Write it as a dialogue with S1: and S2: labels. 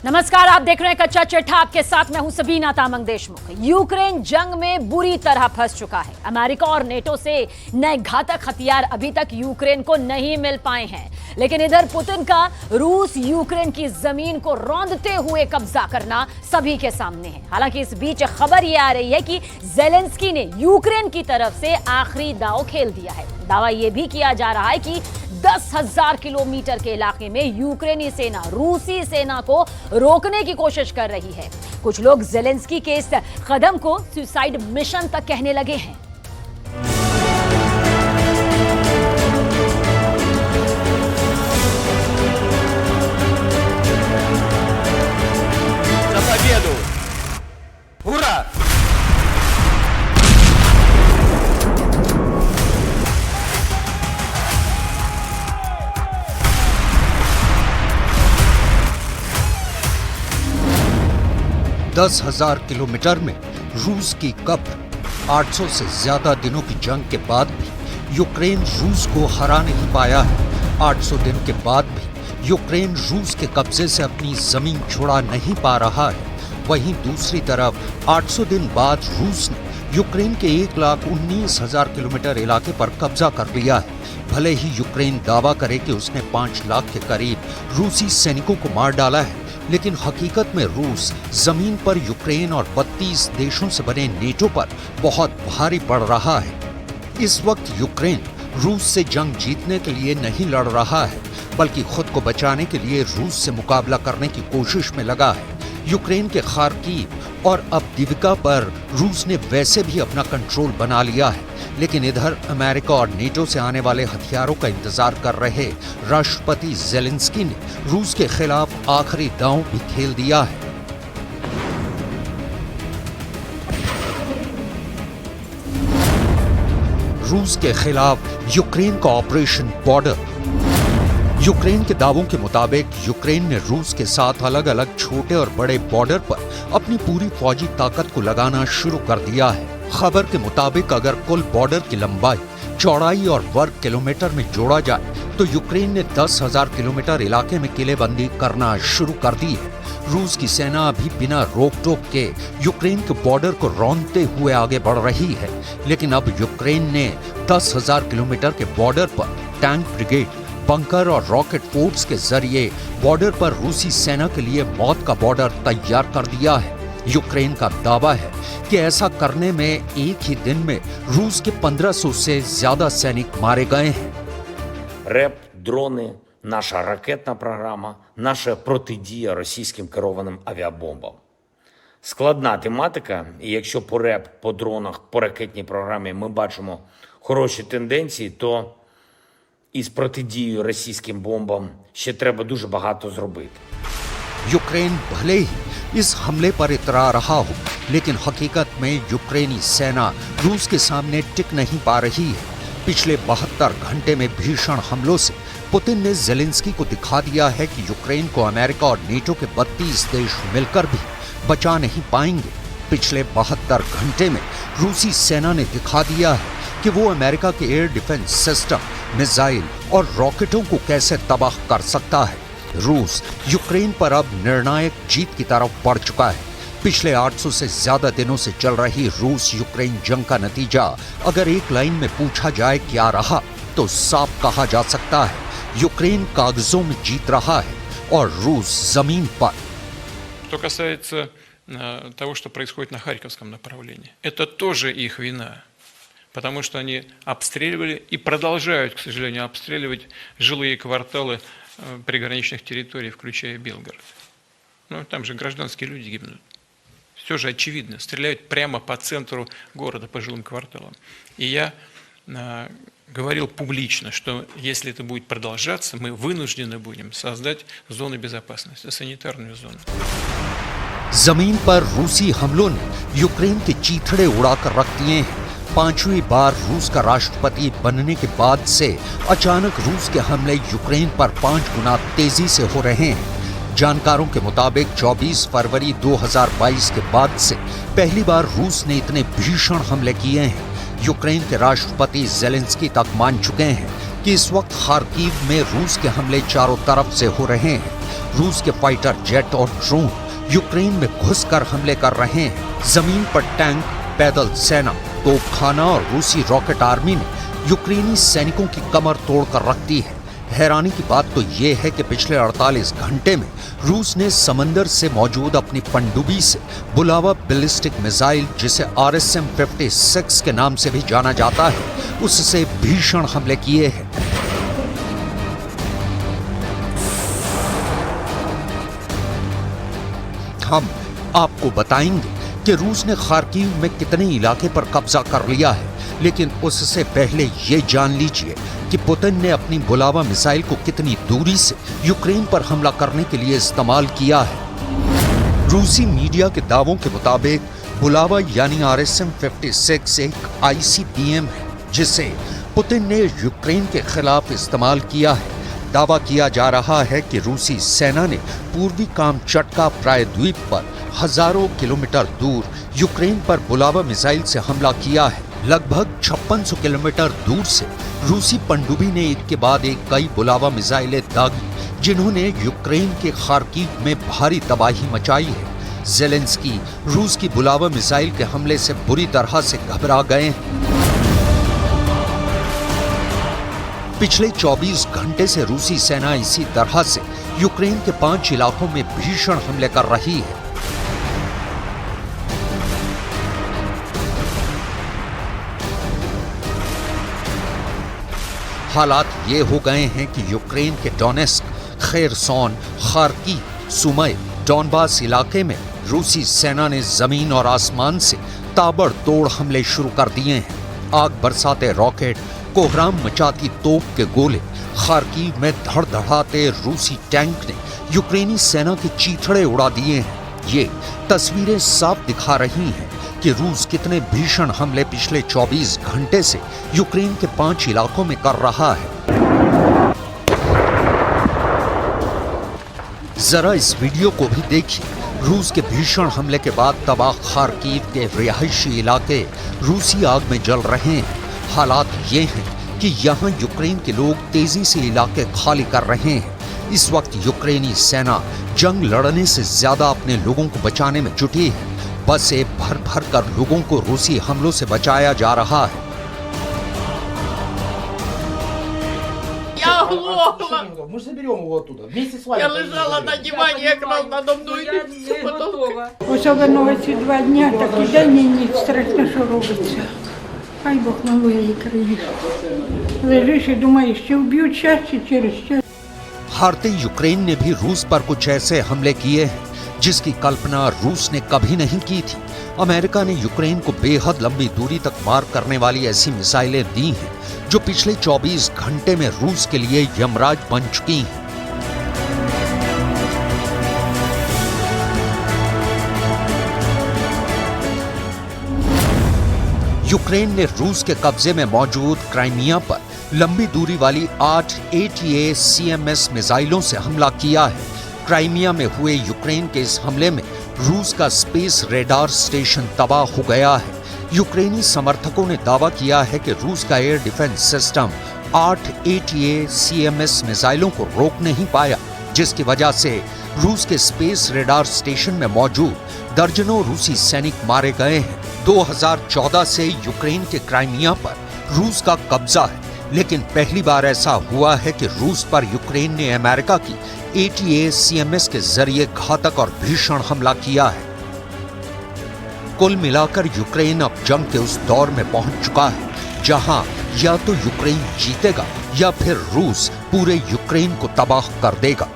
S1: नमस्कार, आप देख रहे हैं कच्चा चिट्ठा। आपके साथ मैं हूं सबीना तामंग देशमुख। यूक्रेन जंग में बुरी तरह फंस चुका है। अमेरिका और नेटो से नए घातक हथियार अभी तक यूक्रेन को नहीं मिल पाए हैं, लेकिन इधर पुतिन का रूस यूक्रेन की जमीन को रौंदते हुए कब्जा करना सभी के सामने है। हालांकि इस बीच खबर यह आ रही है कि ज़ेलेंस्की ने यूक्रेन की तरफ से आखिरी दांव खेल दिया है। दावा यह भी किया जा रहा है कि 10,000 किलोमीटर के इलाके में यूक्रेनी सेना रूसी सेना को रोकने की कोशिश कर रही है। कुछ लोग ज़ेलेंस्की के इस कदम को सुसाइड मिशन तक कहने लगे हैं।
S2: Ура!
S3: दस 10,000 किलोमीटर में रूस की कब्र। 800 से ज्यादा दिनों की जंग के बाद भी यूक्रेन रूस को हरा नहीं पाया है। 800 दिन के बाद भी यूक्रेन रूस के कब्जे से अपनी जमीन छुड़ा नहीं पा रहा है। वहीं दूसरी तरफ 800 दिन बाद रूस ने यूक्रेन के 1,19,000 किलोमीटर इलाके पर कब्जा कर लिया है। भले ही यूक्रेन दावा करे कि उसने 5 लाख के करीब रूसी सैनिकों को मार डाला है, लेकिन हकीकत में रूस जमीन पर यूक्रेन और 32 देशों से बने नेटो पर बहुत भारी पड़ रहा है। इस वक्त यूक्रेन रूस से जंग जीतने के लिए नहीं लड़ रहा है, बल्कि खुद को बचाने के लिए रूस से मुकाबला करने की कोशिश में लगा है। यूक्रेन के खार्किव और अवदीविका पर रूस ने वैसे भी अपना कंट्रोल बना लिया है, लेकिन इधर अमेरिका और नेटो से आने वाले हथियारों का इंतजार कर रहे राष्ट्रपति ज़ेलेंस्की ने रूस के खिलाफ आखिरी दांव भी खेल दिया है। रूस के खिलाफ यूक्रेन का ऑपरेशन बॉर्डर। यूक्रेन के दावों के मुताबिक यूक्रेन ने रूस के साथ अलग अलग छोटे और बड़े बॉर्डर पर अपनी पूरी फौजी ताकत को लगाना शुरू कर दिया है। खबर के मुताबिक अगर कुल बॉर्डर की लंबाई, चौड़ाई और वर्ग किलोमीटर में जोड़ा जाए तो यूक्रेन ने 10,000 किलोमीटर इलाके में किलेबंदी करना शुरू कर दी है। रूस की सेना अभी बिना रोक टोक के यूक्रेन के बॉर्डर को रौंदते हुए आगे बढ़ रही है, लेकिन अब यूक्रेन ने 10,000 किलोमीटर के बॉर्डर पर टैंक ब्रिगेड, बंकर और रॉकेट फोर्स के जरिए बॉर्डर पर रूसी सेना के लिए मौत का बॉर्डर तैयार कर दिया है। यूक्रेन का दावा है कि ऐसा करने में एक ही दिन में रूस के 1500 से ज्यादा सैनिक मारे गए हैं।
S2: РЕП, дрони, наша ракетна програма, наша протидія російським керованим авіабомбам. Складна тематика, і якщо по РЕП, по дронах, по ракетній програмі ми бачимо хороші тенденції, то із протидією російським бомбам ще треба дуже багато зробити.
S3: यूक्रेन भले ही इस हमले पर इतरा रहा हो, लेकिन हकीकत में यूक्रेनी सेना रूस के सामने टिक नहीं पा रही है। पिछले 72 घंटे में भीषण हमलों से पुतिन ने ज़ेलेंस्की को दिखा दिया है कि यूक्रेन को अमेरिका और नेटो के 32 देश मिलकर भी बचा नहीं पाएंगे। पिछले 72 घंटे में रूसी सेना ने दिखा दिया है कि वो अमेरिका के एयर डिफेंस सिस्टम, मिसाइल और रॉकेटों को कैसे तबाह कर सकता है। रूस यूक्रेन पर अब निर्णायक जीत की तरफ बढ़ चुका है। पिछले 800 से ज्यादा दिनों से चल रही रूस यूक्रेन जंग का नतीजा अगर एक लाइन में पूछा जाए क्या रहा, तो साफ कहा जा सकता है यूक्रेन कागजों में जीत रहा है और रूस जमीन पर।
S4: Что касается того, что происходит на Харьковском направлении, это тоже их вина, потому что они обстреливали и продолжают, к сожалению, обстреливать жилые кварталы приграничных территорий, включая Белгород. Ну, там же гражданские люди гибнут. Все же очевидно. Стреляют прямо по центру города, по жилым кварталам. И я говорил публично, что если это будет продолжаться, мы вынуждены будем создать зоны безопасности, санитарную зону.
S3: जमीन पर रूसी हमलों ने यूक्रेन के चीथड़े उड़ाकर रख दिए हैं। 5वीं बार रूस का राष्ट्रपति बनने के बाद से अचानक रूस के हमले यूक्रेन पर 5 गुना तेजी से हो रहे हैं। जानकारों के मुताबिक 24 फरवरी 2022 के बाद से पहली बार रूस ने इतने भीषण हमले किए हैं। यूक्रेन के राष्ट्रपति ज़ेलेंस्की तक मान चुके हैं कि इस वक्त खार्किव में रूस के हमले चारों तरफ से हो रहे हैं। रूस के फाइटर जेट और ड्रोन यूक्रेन में घुसकर हमले कर रहे हैं। जमीन पर टैंक, पैदल सेना, तोपखाना और रूसी रॉकेट आर्मी ने यूक्रेनी सैनिकों की कमर तोड़कर रख दी है। हैरानी की बात तो ये है कि पिछले 48 घंटे में रूस ने समंदर से मौजूद अपनी पनडुब्बी से बुलावा बैलिस्टिक मिसाइल, जिसे RSM-56 के नाम से भी जाना जाता है, उससे भीषण हमले किए हैं। हम आपको बताएंगे कि रूस ने खार्किव में कितने इलाके पर कब्जा कर लिया है, लेकिन उससे पहले ये जान लीजिए कि पुतिन ने अपनी बुलावा मिसाइल को कितनी दूरी से यूक्रेन पर हमला करने के लिए इस्तेमाल किया है। रूसी मीडिया के दावों के मुताबिक बुलावा यानी RSM-56 एक ICBM है, जिसे पुतिन ने यूक्रेन के खिलाफ इस्तेमाल किया है। दावा किया जा रहा है कि रूसी सेना ने पूर्वी कामचटका प्रायद्वीप पर हजारों किलोमीटर दूर यूक्रेन पर बुलावा मिसाइल से हमला किया है। लगभग 5600 किलोमीटर दूर से रूसी पनडुब्बी ने एक के बाद एक कई बुलावा मिसाइलें दागी, जिन्होंने यूक्रेन के खार्किव में भारी तबाही मचाई है। ज़ेलेंस्की रूस की बुलावा मिसाइल के हमले से बुरी तरह से घबरा गए हैं। पिछले 24 घंटे से रूसी सेना इसी तरह से यूक्रेन के 5 इलाकों में भीषण हमले कर रही है। हालात ये हो गए हैं कि यूक्रेन के डोनेस्क, खेरसोन, खार्किव, सुमय, डॉनबास इलाके में रूसी सेना ने जमीन और आसमान से ताबड़तोड़ हमले शुरू कर दिए हैं। आग बरसाते रॉकेट, कोहराम मचाती तोप के गोले, खार्किव में धड़धड़ाते रूसी टैंक ने यूक्रेनी सेना के चीथड़े उड़ा दिए हैं। ये तस्वीरें साफ दिखा रही हैं कि रूस कितने भीषण हमले पिछले 24 घंटे से यूक्रेन के 5 इलाकों में कर रहा है। जरा इस वीडियो को भी देखिए। रूस के भीषण हमले के बाद तबाह खार्किव के रिहायशी इलाके रूसी आग में जल रहे हैं। हालात ये हैं कि यहाँ यूक्रेन के लोग तेजी से इलाके खाली कर रहे हैं। इस वक्त यूक्रेनी सेना जंग लड़ने से ज्यादा अपने लोगों को बचाने में जुटी है। बसें भर भर कर लोगों को रूसी हमलों से बचाया जा रहा है।
S5: Я оглохла. Мы заберем его оттуда. Вместе с вами. Я лежала на диване, якраз надо мною.
S6: Особливо ці 2 дня, такий день і ніч, страшно, що робиться. Хай Бог милує її країну. Лежиш і думаєш, чи вб'ють час, чи через час.
S3: हारते यूक्रेन ने भी रूस पर कुछ ऐसे हमले किए हैं जिसकी कल्पना रूस ने कभी नहीं की थी। अमेरिका ने यूक्रेन को बेहद लंबी दूरी तक मार करने वाली ऐसी मिसाइलें दी हैं जो पिछले 24 घंटे में रूस के लिए यमराज बन चुकी हैं। यूक्रेन ने रूस के कब्जे में मौजूद क्राइमिया पर लंबी दूरी वाली 8 ATACMS मिसाइलों से हमला किया है। क्राइमिया में हुए यूक्रेन के इस हमले में रूस का स्पेस रेडार स्टेशन तबाह हो गया है। यूक्रेनी समर्थकों ने दावा किया है कि रूस का एयर डिफेंस सिस्टम 8 ATACMS मिसाइलों को रोक नहीं पाया, जिसकी वजह से रूस के स्पेस रेडार स्टेशन में मौजूद दर्जनों रूसी सैनिक मारे गए हैं। 2014 से यूक्रेन के क्राइमिया पर रूस का कब्जा है, लेकिन पहली बार ऐसा हुआ है कि रूस पर यूक्रेन ने अमेरिका की ATACMS के जरिए घातक और भीषण हमला किया है। कुल मिलाकर यूक्रेन अब जंग के उस दौर में पहुंच चुका है जहां या तो यूक्रेन जीतेगा या फिर रूस पूरे यूक्रेन को तबाह कर देगा।